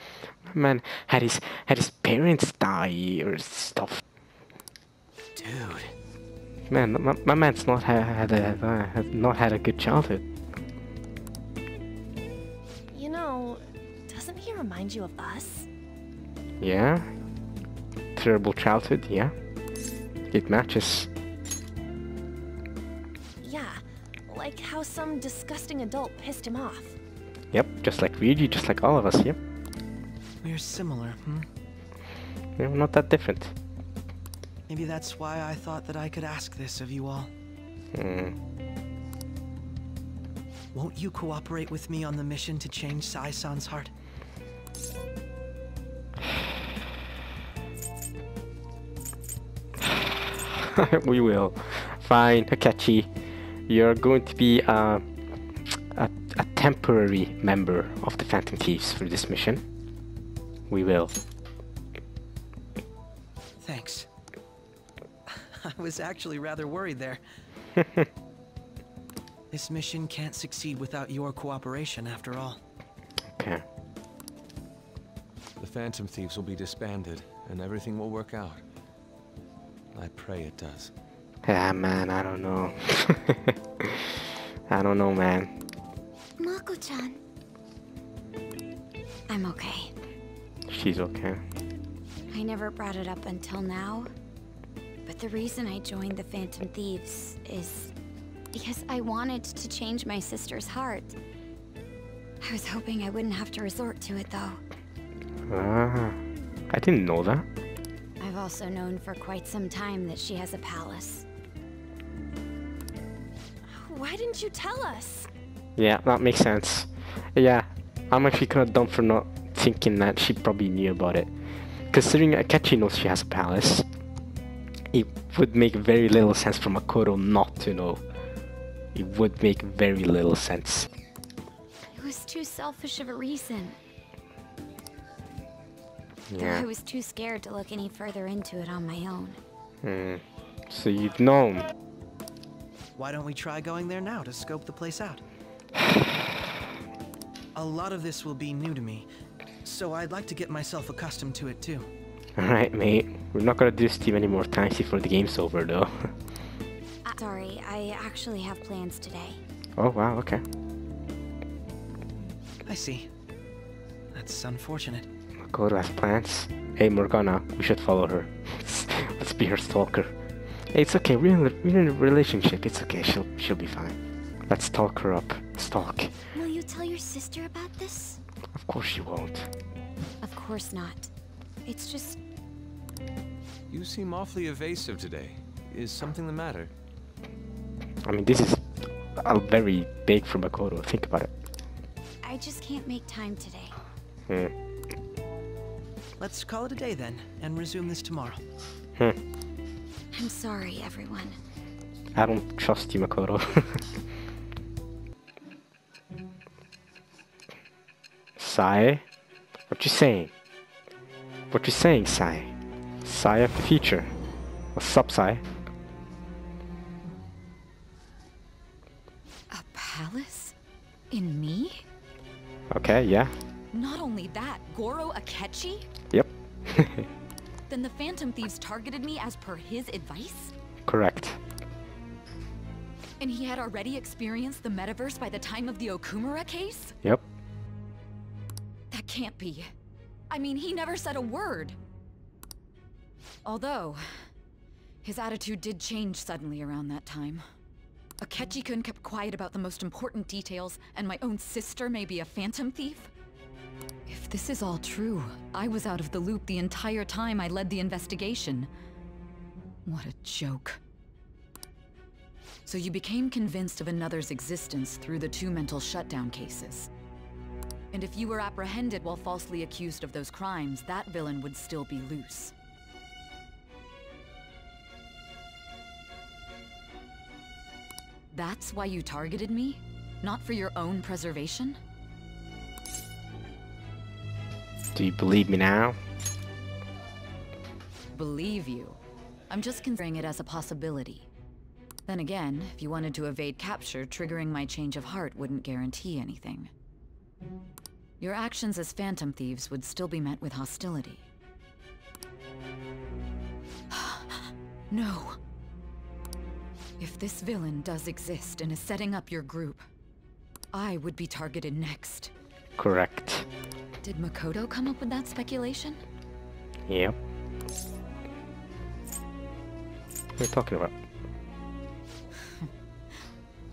my man had his parents die or stuff. Dude. Man, my man's not had a good childhood. You know, doesn't he remind you of us? Yeah. Terrible childhood, yeah. It matches. Yeah, like how some disgusting adult pissed him off. Yep, just like Ryuji, just like all of us, yep. We're similar, Yeah, we're not that different. Maybe that's why I thought that I could ask this of you all. Won't you cooperate with me on the mission to change Sai-san's heart? We will. Fine, Akechi. You're going to be a temporary member of the Phantom Thieves for this mission. We will. Thanks. I was actually rather worried there. This mission can't succeed without your cooperation, after all. Okay. The Phantom Thieves will be disbanded, and everything will work out. I pray it does. Yeah, man, I don't know. I don't know, man. Mako-chan. I'm okay. She's okay. I never brought it up until now, but the reason I joined the Phantom Thieves is because I wanted to change my sister's heart. I was hoping I wouldn't have to resort to it, though. Ah, I didn't know that. I've also known for quite some time that she has a palace. Why didn't you tell us? Yeah, that makes sense. Yeah, how much we could have done for not thinking that she probably knew about it. Considering Akechi knows she has a palace, it would make very little sense for Makoto not to know. It would make very little sense. It was too selfish of a reason. Yeah. I was too scared to look any further into it on my own. So you've known. Why don't we try going there now to scope the place out? A lot of this will be new to me, so I'd like to get myself accustomed to it too. Alright, mate. We're not gonna do this team any more times before the game's over, though. Sorry, I actually have plans today. Oh, wow, okay. I see. That's unfortunate. Makoto has plans. Hey, Morgana, we should follow her. Let's be her stalker. Hey, it's okay. We're in a relationship. It's okay. She'll be fine. Let's talk her up. Stalk. Will you tell your sister about this? Of course she won't. course not. It's just... You seem awfully evasive today. Is something the matter? I mean, this is very big for Makoto. Think about it. I just can't make time today. Let's call it a day then, and resume this tomorrow. I'm sorry, everyone. I don't trust you, Makoto. Sai? What you saying? What you saying, Sai? Sai of the future. What's up, Sai? A palace? In me? Okay, yeah. Not only that, Goro Akechi? Yep. Then the Phantom Thieves targeted me as per his advice? Correct. And he had already experienced the metaverse by the time of the Okumura case? Yep. That can't be. I mean, he never said a word. Although, his attitude did change suddenly around that time. Akechi-kun kept quiet about the most important details, and my own sister may be a Phantom Thief? If this is all true, I was out of the loop the entire time I led the investigation. What a joke. So you became convinced of another's existence through the 2 mental shutdown cases. And if you were apprehended while falsely accused of those crimes, that villain would still be loose. That's why you targeted me? Not for your own preservation? Do you believe me now? Believe you? I'm just considering it as a possibility. Then again, if you wanted to evade capture, triggering my change of heart wouldn't guarantee anything. Your actions as Phantom Thieves would still be met with hostility. No. If this villain does exist and is setting up your group, I would be targeted next. Correct. Did Makoto come up with that speculation? Yep. What are you talking about?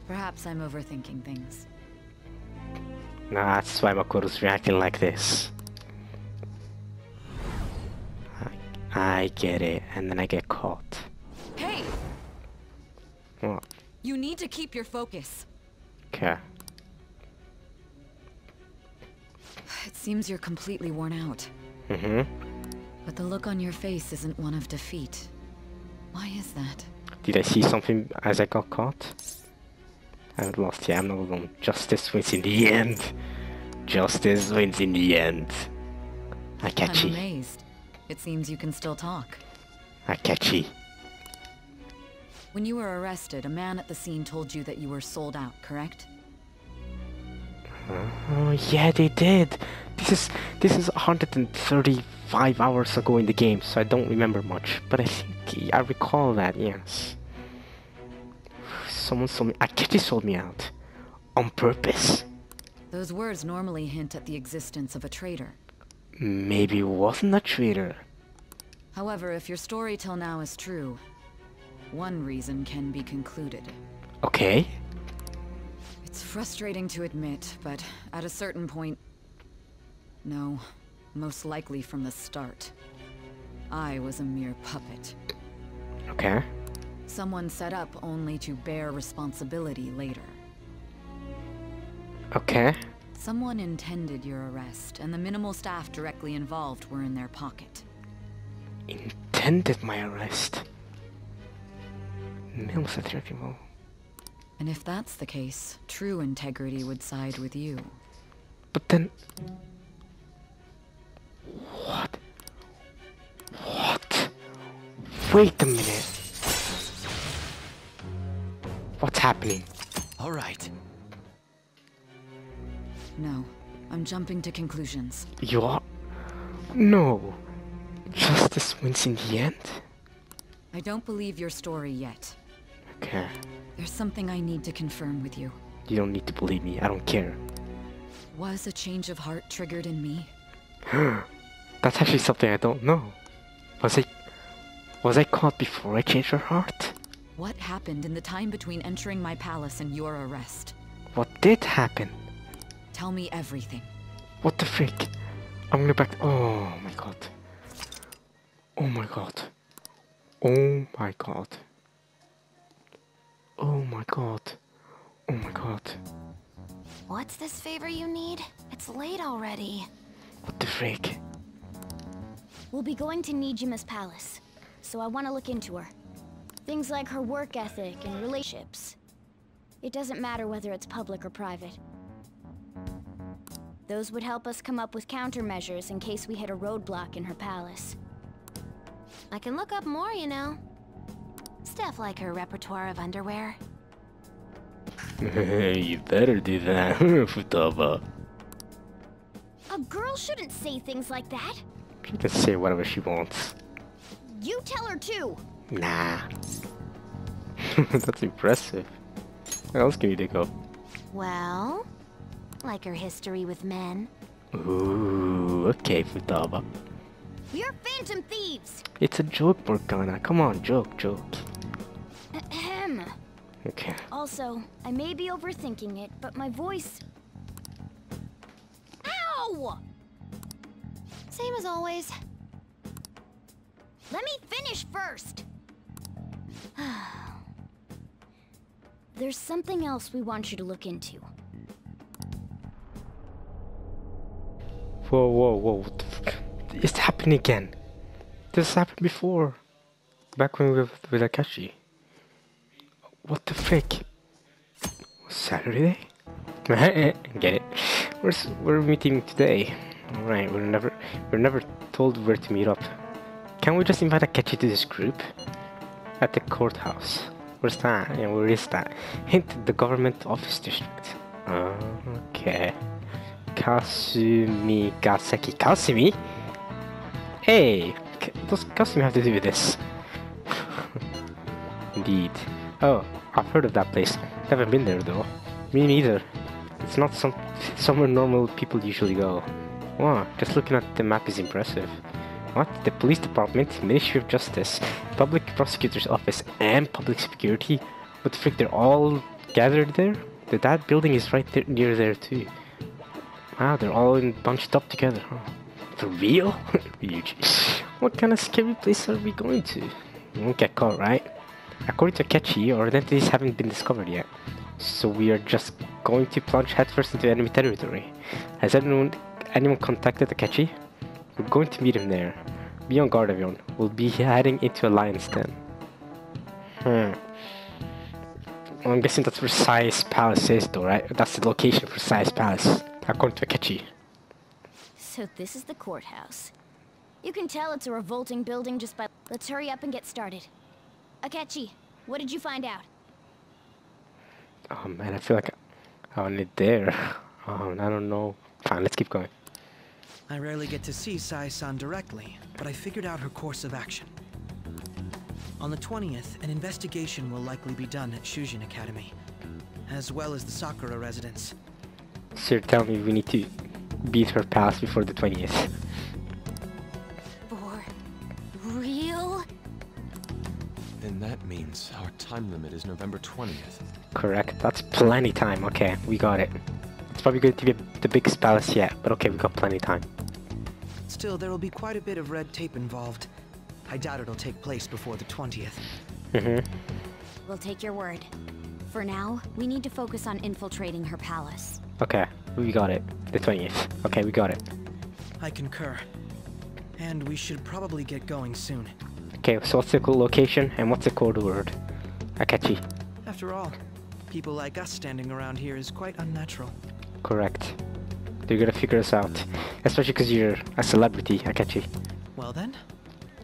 Perhaps I'm overthinking things. Nah, that's why Makoto's reacting like this. I get it, and then I get caught. Hey! What? You need to keep your focus. Okay. It seems you're completely worn out. But the look on your face isn't one of defeat. Why is that? Did I see something as I got caught? I got lost. Yeah, I'm not alone. Justice wins in the end. Justice wins in the end. Akechi. I'm amazed. It seems you can still talk. Akechi. When you were arrested, a man at the scene told you that you were sold out, correct? Oh yeah, they did. This is 135 hours ago in the game, so I don't remember much. But I think I recall that. Yes. Someone sold me. Akechi sold me out on purpose. Those words normally hint at the existence of a traitor. Maybe it wasn't a traitor. However, if your story till now is true, one reason can be concluded. Okay. It's frustrating to admit, but at a certain point... No, most likely from the start. I was a mere puppet. Okay. Someone set up only to bear responsibility later. Okay. Someone intended your arrest, and the minimal staff directly involved were in their pocket. Intended my arrest? And if that's the case, true integrity would side with you. But then... What? What? Wait a minute. What's happening? All right. No, I'm jumping to conclusions. You are? No. Justice wins in the end? I don't believe your story yet. Okay. There's something I need to confirm with you. You don't need to believe me. I don't care. Was a change of heart triggered in me? That's actually something I don't know. Was I caught before I changed her heart? What happened in the time between entering my palace and your arrest? What did happen? Tell me everything. What the frick? I'm gonna back. Oh my god. Oh my god. Oh my god. Oh my god. Oh my god. What's this favor you need? It's late already. What the frick? We'll be going to Nijima's palace, so I want to look into her. Things like her work ethic and relationships. It doesn't matter whether it's public or private. Those would help us come up with countermeasures in case we hit a roadblock in her palace. I can look up more, you know. Stuff like her repertoire of underwear. You better do that, Futaba. A girl shouldn't say things like that. She can say whatever she wants. You tell her too. Nah. That's impressive. What else can you think of? Well, like her history with men. Ooh, okay, Futaba. We're phantom thieves. It's a joke, Morgana. Come on, joke. Ahem. Okay. Also, I may be overthinking it, but my voice... Ow! Same as always. Let me finish first. There's something else we want you to look into. Whoa. What the it's happening again. This happened before. Back when we were with Akashi. What the frick? Saturday? Get it? We're meeting today. Alright, we're never told where to meet up. Can we just invite Akashi to this group? At the courthouse. Where's that? Yeah, where is that? Hint, the government office district. Okay. Kasumi Gaseki. Kasumi? Hey! Does Kasumi have to do with this? Indeed. Oh, I've heard of that place. Never been there though. Me neither. It's not somewhere normal people usually go. Wow, just looking at the map is impressive. What? The police department, Ministry of Justice, Public Prosecutor's Office, and Public Security? What the frick, they're all gathered there? That building is right there, near there too. Wow, they're all bunched up together, huh? For real? Huge. What kind of scary place are we going to? We won't get caught, right? According to Akechi, our identities haven't been discovered yet. So we are just going to plunge headfirst into enemy territory. Has anyone contacted Akechi? We're going to meet him there. Be on guard, everyone. We'll be heading into a lion's den. Well, I'm guessing that's where Sai's palace is though, right? That's the location for Sai's palace, according to Akechi. So this is the courthouse. You can tell it's a revolting building just by... Let's hurry up and get started. Akechi, what did you find out? Oh man, I feel like I want it there. I don't know. Fine, let's keep going. I rarely get to see Sai-san directly, but I figured out her course of action. On the 20th, an investigation will likely be done at Shujin Academy, as well as the Sakura residence. So you're telling me we need to beat her palace before the 20th? For real? Then that means our time limit is November 20th. Correct, that's plenty time. Okay, we got it. It's probably going to be the biggest palace yet, but okay, we got plenty time. Still, there will be quite a bit of red tape involved. I doubt it'll take place before the 20th. We'll take your word. For now, we need to focus on infiltrating her palace. Okay, we got it. The 20th. Okay, we got it. I concur. And we should probably get going soon. Okay, so what's the location and what's the code word? Akechi. After all, people like us standing around here is quite unnatural. Correct. They're gonna figure us out. Especially because you're a celebrity, Akechi. Well then.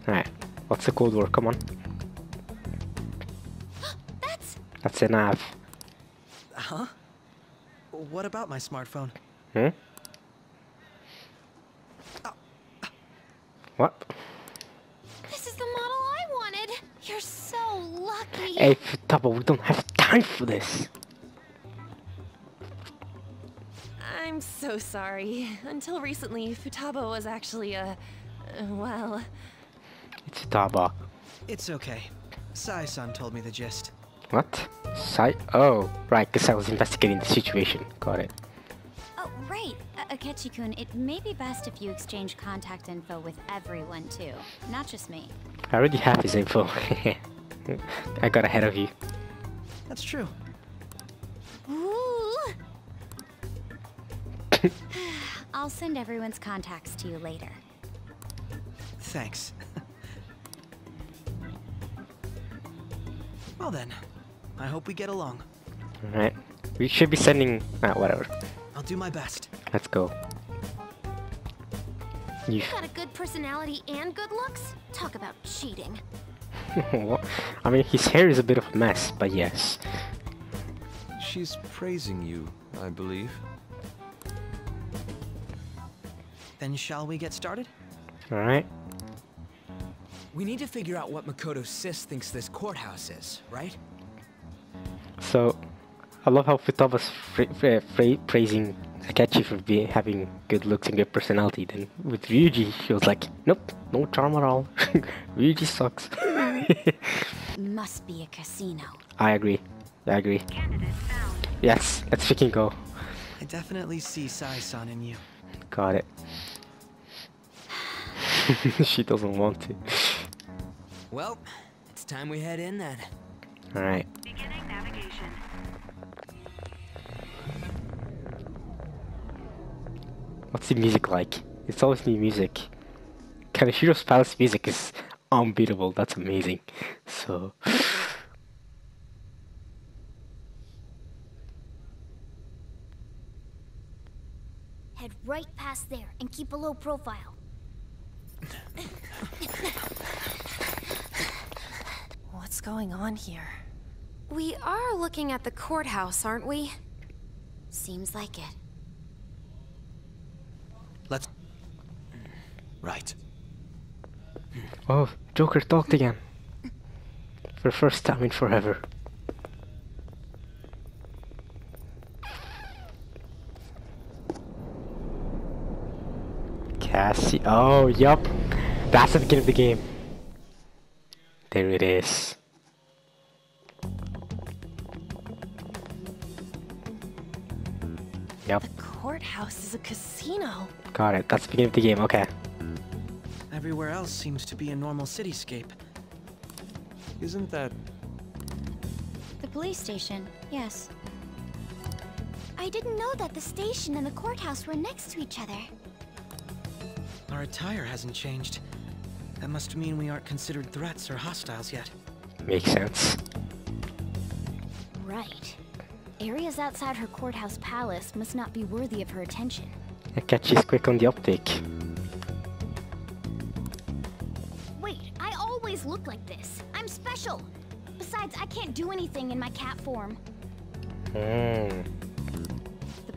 Alright, what's the code word? Come on. That's a nav. Huh? What about my smartphone? What? This is the model I wanted. You're so lucky. Hey, Futaba, we don't have time for this. I'm so sorry. Until recently, Futaba was actually well... It's Futaba. It's okay. Sai-san told me the gist. What? Oh, right, because I was investigating the situation. Got it. Oh, right. Akechi-kun, it may be best if you exchange contact info with everyone too, not just me. I already have his info. I got ahead of you. That's true. Ooh. I'll send everyone's contacts to you later. Thanks. Well then, I hope we get along. Alright. We should be sending... whatever. I'll do my best. Let's go. You got a good personality and good looks? Talk about cheating. I mean, his hair is a bit of a mess, but yes. She's praising you, I believe. Then shall we get started? Alright. We need to figure out what Makoto's sis thinks this courthouse is, right? So, I love how Futaba's praising Akechi for having good looks and good personality. Then with Ryuji, she was like, nope, no charm at all. Ryuji sucks. Must be a casino. I agree. Yes, let's freaking go. I definitely see Sai-san in you. Got it. She doesn't want to. Well, it's time we head in then. Alright. Beginning navigation. What's the music like? It's always new music. Kanashiro's Palace music is unbeatable. That's amazing. So... Head right past there and keep a low profile. What's going on here? We are looking at the courthouse, aren't we? Seems like it. Let's... Right. Oh, Joker talked again. For the first time in forever. Cassie. Oh, yup. That's the beginning of the game. There it is. Yep. The courthouse is a casino. Got it. That's the beginning of the game. Okay. Everywhere else seems to be a normal cityscape. Isn't that... The police station, yes. I didn't know that the station and the courthouse were next to each other. Our attire hasn't changed. That must mean we aren't considered threats or hostiles yet. Makes sense. Right. Areas outside her courthouse palace must not be worthy of her attention. Akechi's quick on the uptake. Wait, I always look like this. I'm special. Besides, I can't do anything in my cat form. The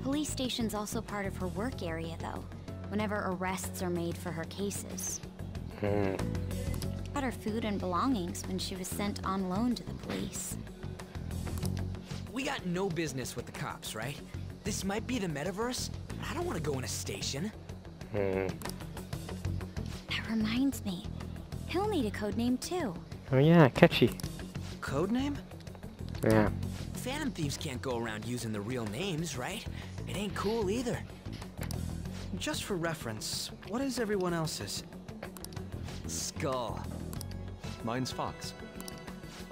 police station's also part of her work area, though. Whenever arrests are made for her cases. Got her food and belongings when she was sent on loan to the police. We got no business with the cops, right? This might be the metaverse, but I don't want to go in a station. That reminds me. He'll need a code name too. Oh yeah, Akechi. Code name? Yeah. Phantom thieves can't go around using the real names, right? It ain't cool either. Just for reference, what is everyone else's? Skull. Mine's Fox.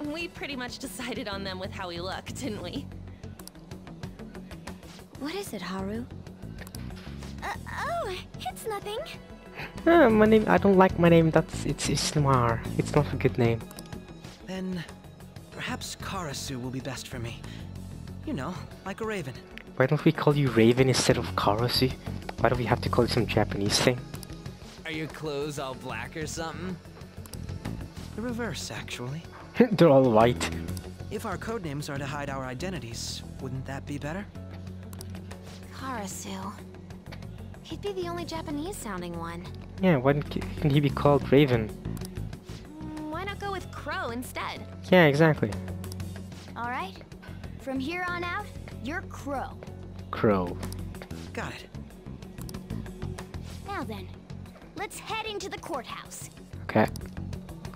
We pretty much decided on them with how we look, didn't we? What is it, Haru? Oh, it's nothing. My name. I don't like my name. It's noir. It's not a good name. Then, perhaps Karasu will be best for me. You know, like a raven. Why don't we call you Raven instead of Karasu? Why do we have to call you some Japanese thing? Are your clothes all black or something? The reverse, actually. They're all white. If our codenames are to hide our identities, wouldn't that be better? Karasu. He'd be the only Japanese-sounding one. Yeah, why can he be called Raven? Why not go with Crow instead? Yeah, exactly. All right. From here on out, you're Crow. Crow. Got it. Now then, let's head into the courthouse. Okay.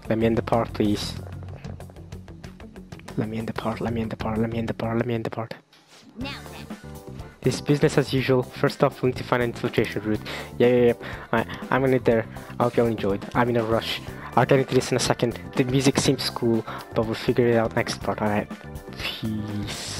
Let me in the part, please. Let me in the part, let me in the part, let me in the part, let me in the part. Now then. this business as usual. First off, we need to find an infiltration route. Yeah. I'm gonna there. I hope y'all enjoyed. I'm in a rush. I'll get into this in a second. The music seems cool, but we'll figure it out next part. Alright. Peace.